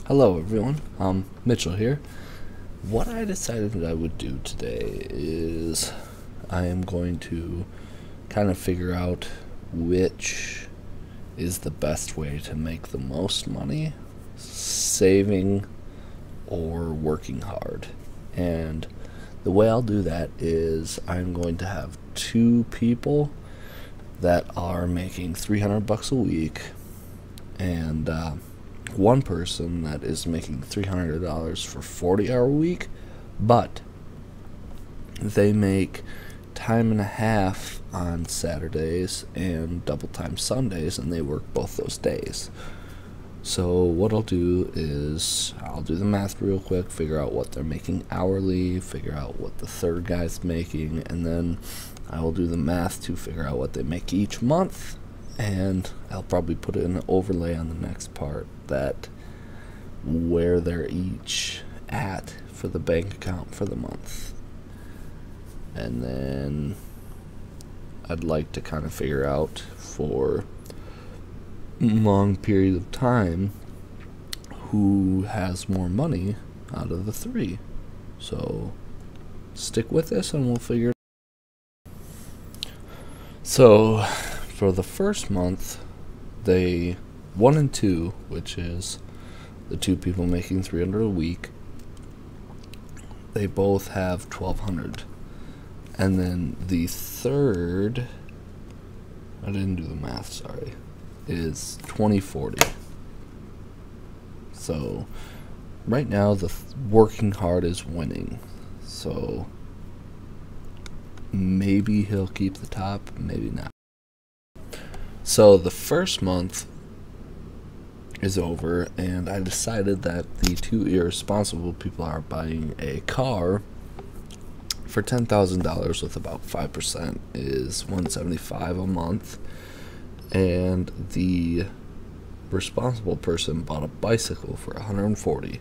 Hello everyone, Mitchell here. What I decided that I would do today is I am going to kind of figure out which is the best way to make the most money, saving or working hard. And the way I'll do that is I'm going to have two people that are making $300 a week and one person that is making $300 for 40-hour week, but they make time and a half on Saturdays and double time Sundays, and they work both those days. So what I'll do is I'll do the math real quick, figure out what they're making hourly, figure out what the third guy's making, and then I will do the math to figure out what they make each month, and I'll probably put it in an overlay on the next part that where they're each at for the bank account for the month. And then I'd like to kind of figure out for a long period of time who has more money out of the three. So stick with this and we'll figure it out. So for the first month, they 1 and 2, which is the two people making $300 a week, they both have $1,200. And then the third, I didn't do the math, sorry, is $2,040. So right now the working hard is winning. So maybe he'll keep the top, maybe not. So the first month is over, and I decided that the two irresponsible people are buying a car for $10,000 with about 5% is $175 a month, and the responsible person bought a bicycle for $140.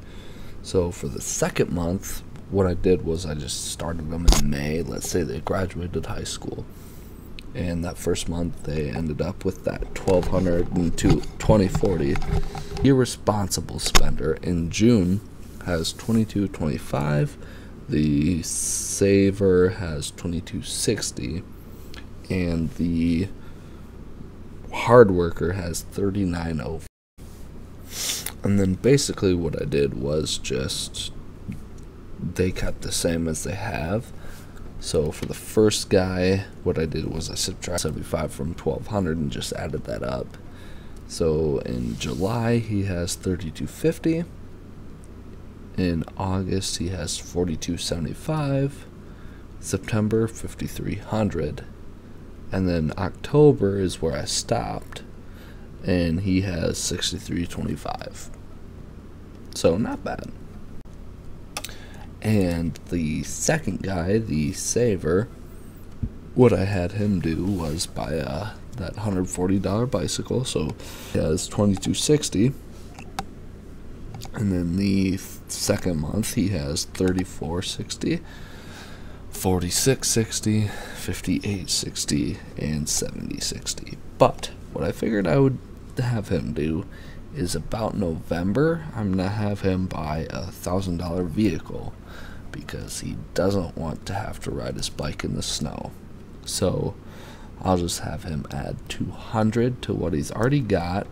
So for the second month, what I did was I just started them in May. Let's say they graduated high school, and that first month they ended up with that $1,200 and $2,040. Irresponsible spender in June has $2,225. The saver has $2,260, and the hard worker has $3,905. And then basically what I did was just they kept the same as they have. So for the first guy, what I did was I subtracted 75 from $1,200 and just added that up. So in July he has $3,250. In August he has $4,275. September $5,300. And then October is where I stopped, and he has $6,325. So not bad. And the second guy, the saver, what I had him do was buy that $140 bicycle, so he has $2,260. And then the second month he has $3,460, $4,660, $5,860, and $7,060. But what I figured I would have him do is about November, I'm going to have him buy a $1,000 vehicle because he doesn't want to have to ride his bike in the snow. So I'll just have him add $200 to what he's already got.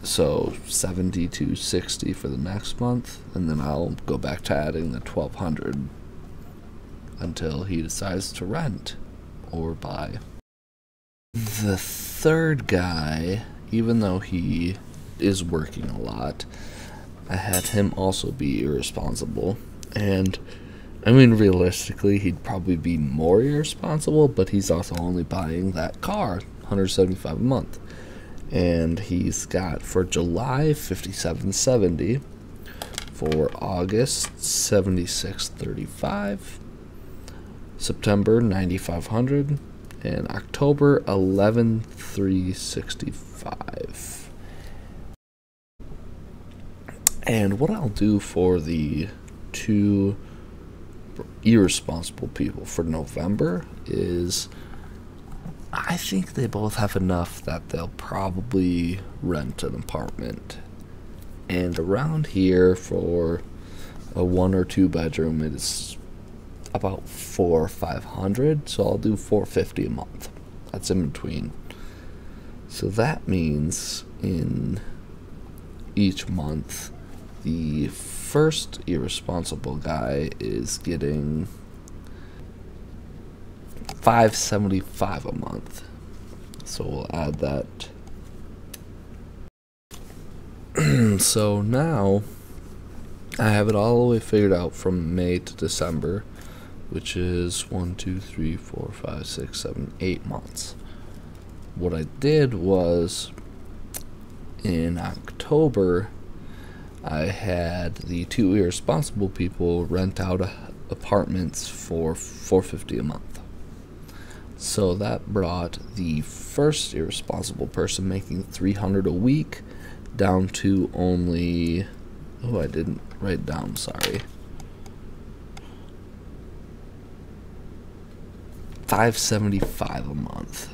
So $7,260 for the next month, and then I'll go back to adding the $1,200 until he decides to rent or buy. The third guy, even though he is working a lot, I had him also be irresponsible. And I mean, realistically, he'd probably be more irresponsible, but he's also only buying that car, $175 a month. And he's got for July $5,770, for August $7,635, September $9,500, and October $11,365. And what I'll do for the two irresponsible people for November is I think they both have enough that they'll probably rent an apartment And around here for a 1 or 2 bedroom, it's about 400 or 500. So I'll do $450 a month. That's in between. So that means in each month, the first irresponsible guy is getting $575 a month. So we'll add that. So now I have it all the way figured out from May to December, which is 1, 2, 3, 4, 5, 6, 7, 8 months. What I did was in October, I had the 2 irresponsible people rent out apartments for $450 a month. So that brought the first irresponsible person making $300 a week down to only, oh, I didn't write down, sorry, $575 a month,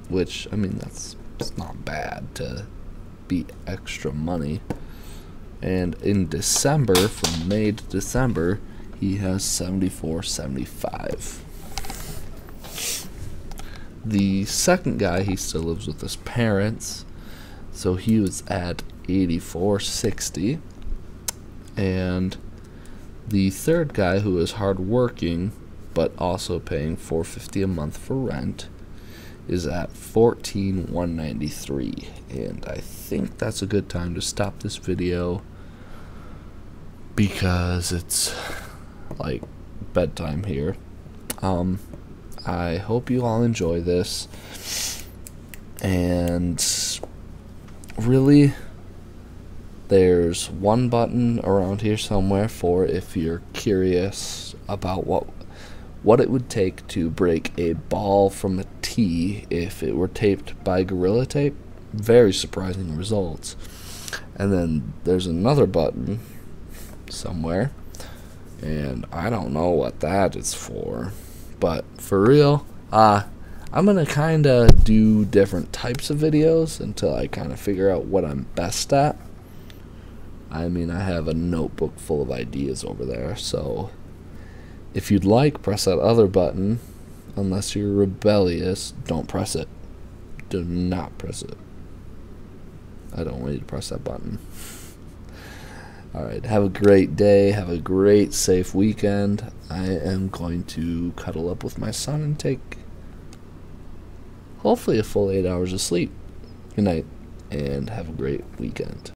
which, I mean, that's not bad to be extra money. And in December, from May to December, he has $74.75. The second guy, he still lives with his parents, so he was at $84.60. And the third guy, who is hardworking but also paying $450 a month for rent, is at $14,193. And I think that's a good time to stop this video because it's like bedtime here. I hope you all enjoy this, and really there's one button around here somewhere for if you're curious about what it would take to break a ball from a tee if it were taped by Gorilla Tape. Very surprising results. And then there's another button somewhere, and I don't know what that is for, but for real, I'm gonna kinda do different types of videos until I kinda figure out what I'm best at. I mean, I have a notebook full of ideas over there, so if you'd like, press that other button. Unless you're rebellious, don't press it. Do not press it. I don't want you to press that button. Alright, have a great day. Have a great, safe weekend. I am going to cuddle up with my son and take hopefully a full 8 hours of sleep. Good night, and have a great weekend.